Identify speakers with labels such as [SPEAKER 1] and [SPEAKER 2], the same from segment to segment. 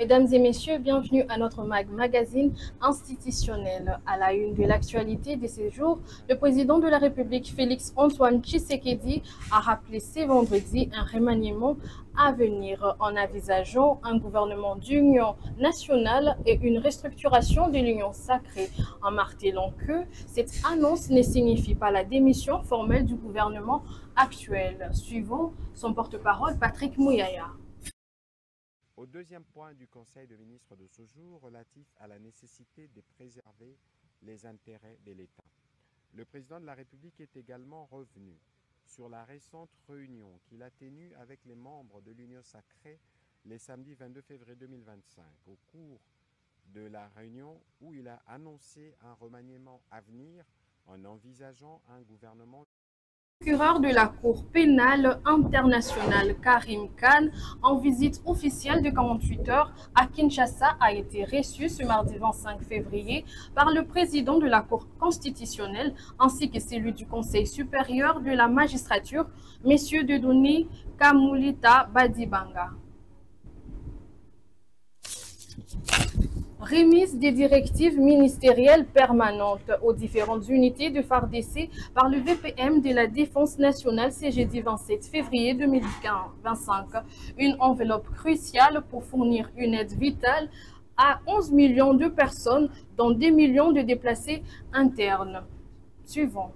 [SPEAKER 1] Mesdames et messieurs, bienvenue à notre magazine institutionnel. À la une de l'actualité de ces jours, le président de la République, Félix Antoine Tshisekedi, a rappelé ce vendredi un remaniement à venir en envisageant un gouvernement d'union nationale et une restructuration de l'union sacrée, en martelant que cette annonce ne signifie pas la démission formelle du gouvernement actuel. Suivant son porte-parole, Patrick Mouyaya.
[SPEAKER 2] Au deuxième point du Conseil de ministres de ce jour, relatif à la nécessité de préserver les intérêts de l'État. Le président de la République est également revenu sur la récente réunion qu'il a tenue avec les membres de l'Union sacrée le samedi 22 février 2025, au cours de la réunion où il a annoncé un remaniement à venir en envisageant un gouvernement.
[SPEAKER 1] Le procureur de la Cour pénale internationale Karim Khan, en visite officielle de 48 heures à Kinshasa, a été reçu ce mardi 25 février par le président de la Cour constitutionnelle ainsi que celui du Conseil supérieur de la magistrature, M. Dieudonné Kamulita Badibanga. Remise des directives ministérielles permanentes aux différentes unités de FARDC par le VPM de la Défense nationale ce jeudi 27 février 2025. Une enveloppe cruciale pour fournir une aide vitale à 11 millions de personnes, dont 2 millions de déplacés internes. Suivant.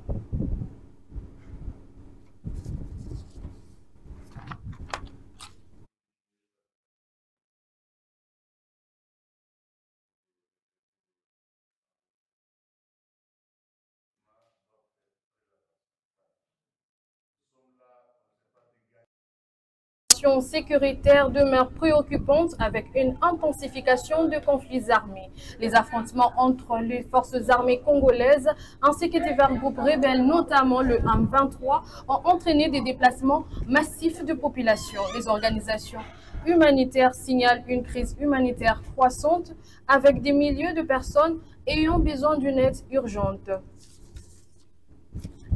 [SPEAKER 1] La situation sécuritaire demeure préoccupante avec une intensification de conflits armés. Les affrontements entre les forces armées congolaises ainsi que divers groupes rebelles, notamment le M23, ont entraîné des déplacements massifs de population. Les organisations humanitaires signalent une crise humanitaire croissante avec des milliers de personnes ayant besoin d'une aide urgente.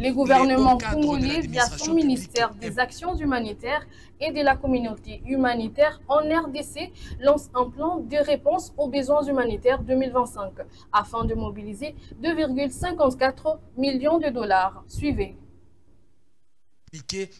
[SPEAKER 1] Le gouvernement congolais, via son ministère des Actions humanitaires et de la communauté humanitaire en RDC, lance un plan de réponse aux besoins humanitaires 2025 afin de mobiliser 2,54 millions de dollars. Suivez.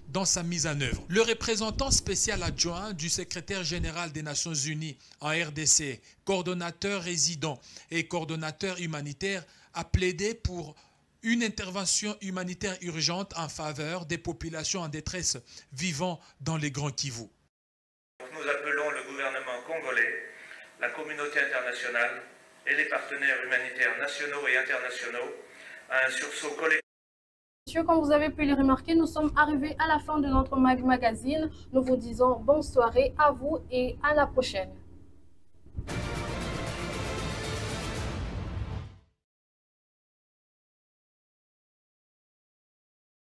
[SPEAKER 3] Dans sa mise en œuvre. Le représentant spécial adjoint du secrétaire général des Nations Unies en RDC, coordonnateur résident et coordonnateur humanitaire, a plaidé pour une intervention humanitaire urgente en faveur des populations en détresse vivant dans les Grands Kivu.
[SPEAKER 4] Nous appelons le gouvernement congolais, la communauté internationale et les partenaires humanitaires nationaux et internationaux à un sursaut collectif.
[SPEAKER 1] Messieurs, comme vous avez pu le remarquer, nous sommes arrivés à la fin de notre magazine. Nous vous disons bonne soirée à vous et à la prochaine.